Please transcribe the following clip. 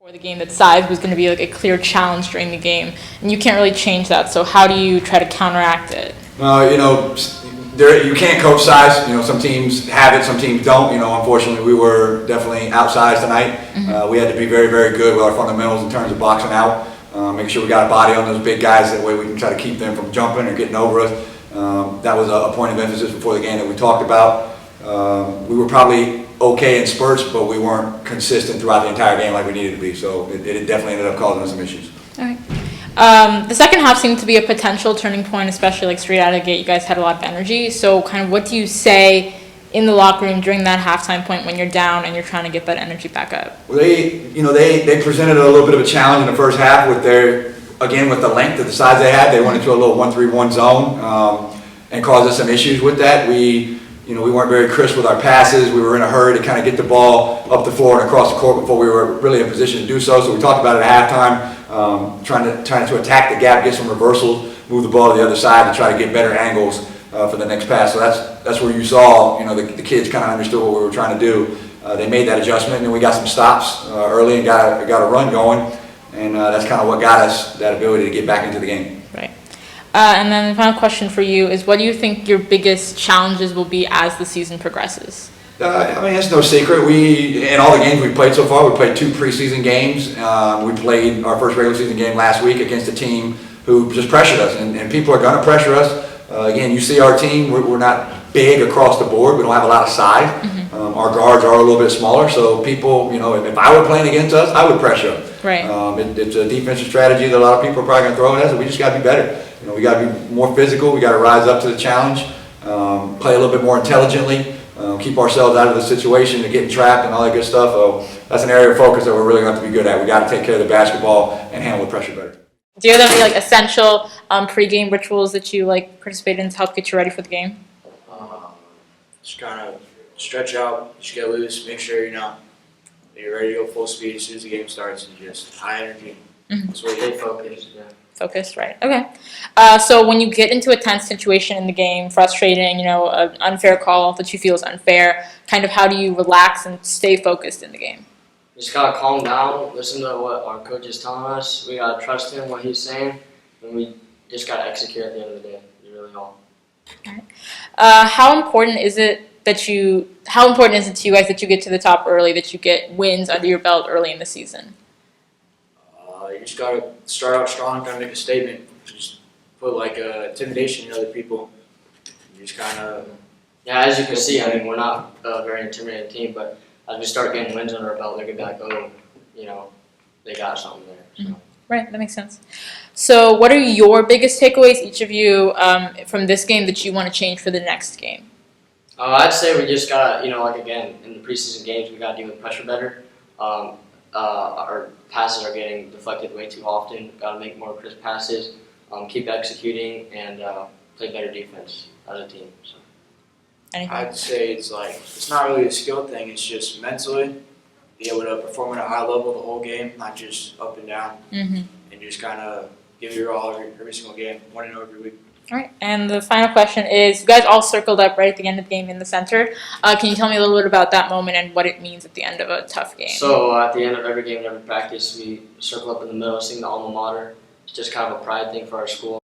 for the game that size was going to be like a clear challenge during the game, and you can't really change that. So how do you try to counteract it? You can't coach size. Some teams have it, some teams don't. Unfortunately, we were definitely outsized tonight. We had to be very, very good with our fundamentals in terms of boxing out. Make sure we got a body on those big guys. That way we can try to keep them from jumping or getting over us. That was a point of emphasis before the game that we talked about. We were probably okay in spurts, but we weren't consistent throughout the entire game like we needed to be. So it definitely ended up causing us some issues. All right. The second half seemed to be a potential turning point, especially like straight out of the gate. You guys had a lot of energy. So kind of what do you say in the locker room during that halftime point when you're down and you're trying to get that energy back up? Well, they presented a little bit of a challenge in the first half with with the length of the size they had. They went into a little 1-3-1 zone and caused us some issues with that. We weren't very crisp with our passes. We were in a hurry to kind of get the ball up the floor and across the court before we were really in a position to do so. So we talked about it at halftime, trying to attack the gap, get some reversals, move the ball to the other side to try to get better angles for the next pass. So that's where you saw the kids kind of understood what we were trying to do. They made that adjustment, and then we got some stops early and got a run going, and that's kind of what got us that ability to get back into the game. Right. And then the final question for you is, what do you think your biggest challenges will be as the season progresses? It's no secret. In all the games we've played so far, we played 2 preseason games. We played our first regular season game last week against a team who just pressured us, and people are going to pressure us. Again, you see our team, we're not big across the board. We don't have a lot of size. Our guards are a little bit smaller, so people, if I were playing against us, I would pressure them. Right. It's a defensive strategy that a lot of people are probably going to throw at us, and we just got to be better. We got to be more physical. We got to rise up to the challenge, play a little bit more intelligently, keep ourselves out of the situation of getting trapped and all that good stuff. So that's an area of focus that we're really going to have to be good at. We got to take care of the basketball and handle the pressure better. Do you have any essential pregame rituals that you participate in to help get you ready for the game? Just kind of stretch out, just get loose, make sure you're ready to go full speed as soon as the game starts, and just high energy. That's what you stay focused. Yeah. Focused, right? Okay. So when you get into a tense situation in the game, frustrating, an unfair call that you feel is unfair, kind of how do you relax and stay focused in the game? Just gotta calm down, listen to what our coach is telling us. We gotta trust him, what he's saying, and we just gotta execute at the end of the day. You really all. All right. How important is it to you guys that you get to the top early, that you get wins under your belt early in the season? You just gotta start out strong, kind of make a statement. Just put intimidation in other people. You just kind of. Yeah, as you can see, we're not a very intimidating team, but as we start getting wins under our belt, they're gonna be like, they got something there. So. Right, that makes sense. So what are your biggest takeaways, each of you, from this game that you want to change for the next game? I'd say we just gotta, again, in the preseason games, we gotta deal with pressure better. Our passes are getting deflected way too often. Gotta make more crisp passes, keep executing, and play better defense as a team. So. I'd say it's not really a skill thing. It's just mentally be able to perform at a high level the whole game, not just up and down, and just kind of give your all every single game, 1-0 every week. All right, and the final question is, you guys all circled up right at the end of the game in the center. Can you tell me a little bit about that moment and what it means at the end of a tough game? So at the end of every game and every practice, we circle up in the middle, sing the alma mater. It's just kind of a pride thing for our school.